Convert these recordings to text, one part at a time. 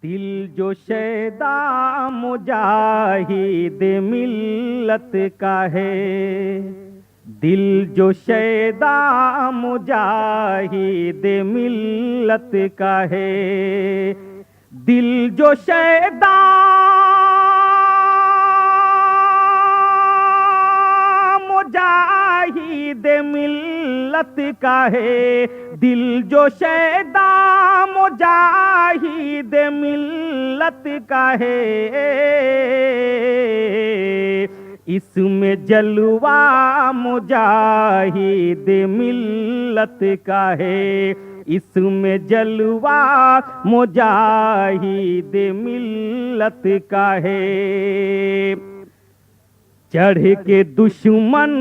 دل جو شیدا مجاہد ملت کا ہے، دل جو شیدا مجاہد ملت کا ہے، دل جو شیدا مجاہد ملت کا ہے، دل جو شیدا مجاہد ملت کا ہے، اس میں جلوہ مجاہد ملت کا ہے، اس میں جلوہ مجاہد ملت کا ہے۔ چڑھ کے دشمن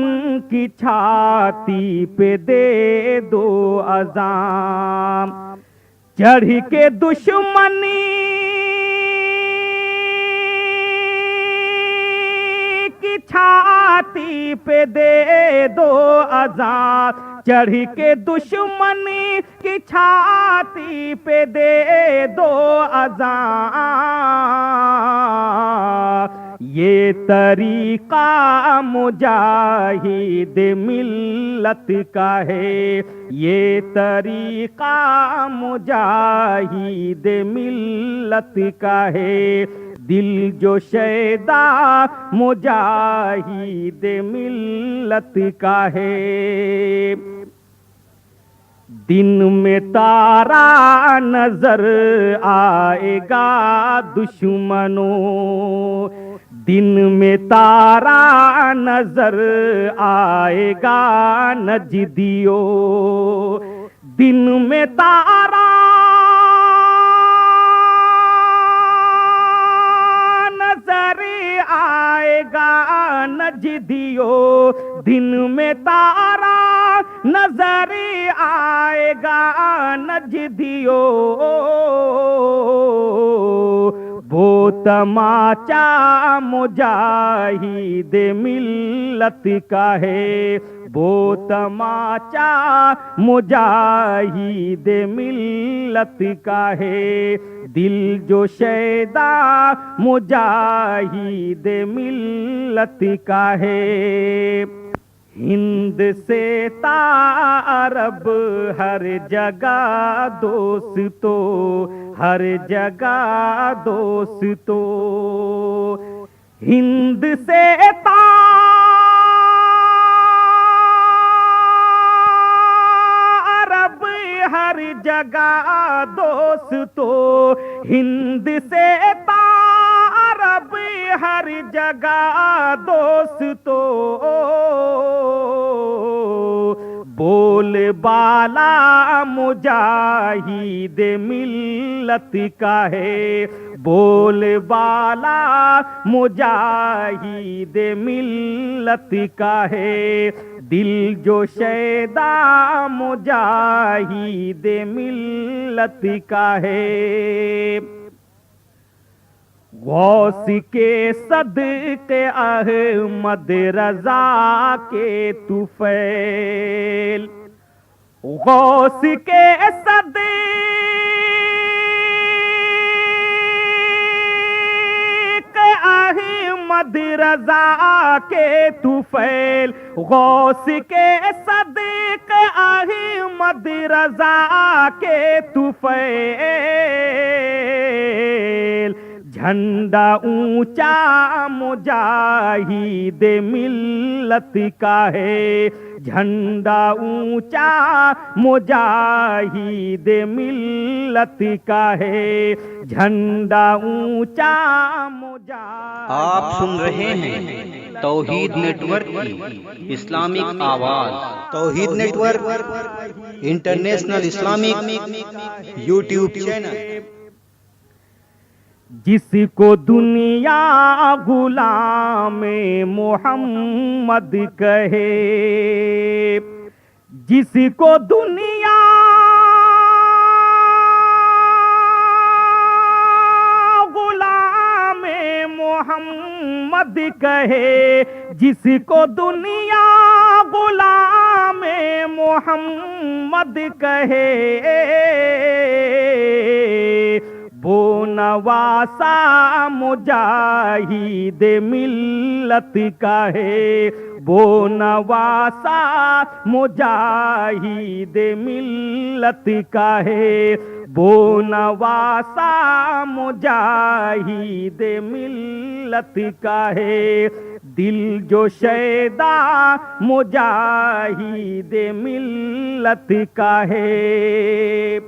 کی چھاتی پہ دے دو اذان، چڑھ کے دشمنی کی چھاتی پہ دے دو اذان، چڑھ کے دشمنی کی چھاتی پہ دے دو اذان، یہ طریقہ مجاہد ملت کا ہے، یہ طریقہ مجاہد ملت کا ہے، دل جو شیدا مجاہد ملت کا ہے۔ دن میں تارا نظر آئے گا دشمنوں، دن میں تارا نظر آئے گا نجدیوں، دن میں تارا نظر آئے گا نجدیوں، دن میں تارا نظر آئے گا نجدیوں، وہ تماچا مجاہد ملت کا ہے، وہ تماچا مجاہد ملت کا ہے، دل جو شیدا مجاہد ملت کا ہے۔ ہند سے تا عرب ہر جگہ دوستو، ہر جگہ دوستو، ہند سے تا عرب ہر جگہ دوستو، ہند سے تا عرب ہر جگہ دوستو، بول بالا مجاہد ملت کا ہے، بول بالا مجاہد ملت کا ہے، دل جو شیدا مجاہد ملت کا ہے۔ غوث کے صدقے احمد رضا کے طفیل، غوث کے صدقے احمد رضا کے طفیل، غوث کے صدقے احمد رضا کے طفیل، جھنڈا اونچا مجاہد ملت کا ہے، جھنڈا اونچا مجاہد ملت کا ہے، جھنڈا اونچا مجاہد۔ آپ سن رہے ہیں توحید نیٹ ورک کی اسلامک آواز، Tawheed network international Islamic YouTube channel. جس کو دنیا غلام محمد کہے، جس کو دنیا غلام محمد کہے، جس کو دنیا غلام محمد کہے، وہ نواسا مجاہد ملت کا ہے، وہ نواسا مجاہد ملت کا ہے، وہ نواسا مجاہد ملت کا ہے، دل جو شیدا مجاہد ملت کا ہے۔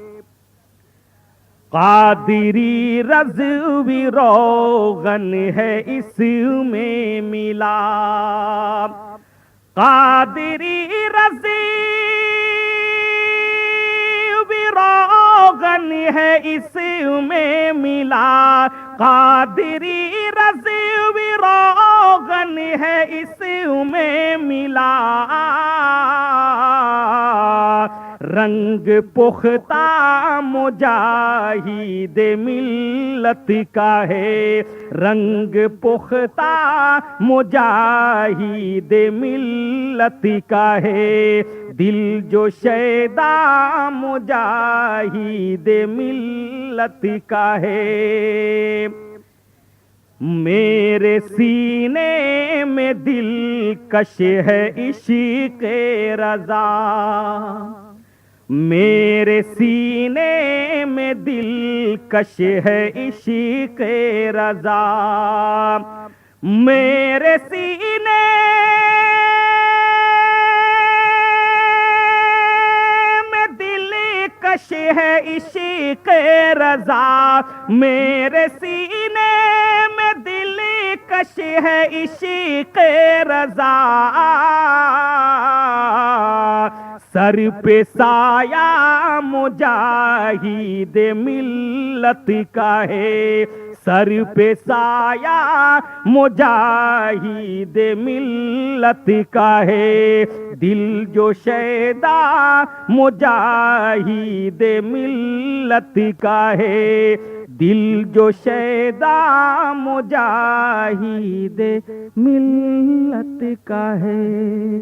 قادری رضوی روغن ہے اس میں ملا، قادری رضوی روغن ہے اس میں ملا، قادری رضوی روغن ہے اس میں ملا، رنگ پختہ مجاہد ملت کا ہے، رنگ پختہ مجاہد ملت کا ہے، دل جو شیدا مجاہد ملت کا ہے۔ میرے سینے میں دل کش ہے عشق رضا، میرے سینے میں دل کش ہے عشق رضا، میرے سینے میں دل کش ہے عشق رضا، میرے سینے میں دل کش ہے عشق رضا، سر پہ سایہ مجاہد ملت کا ہے، سر پہ سایہ مجاہد ملت کا ہے، دل جو شیدا مجاہد ملت کا ہے، دل جو شیدا مجاہد ملت کا ہے۔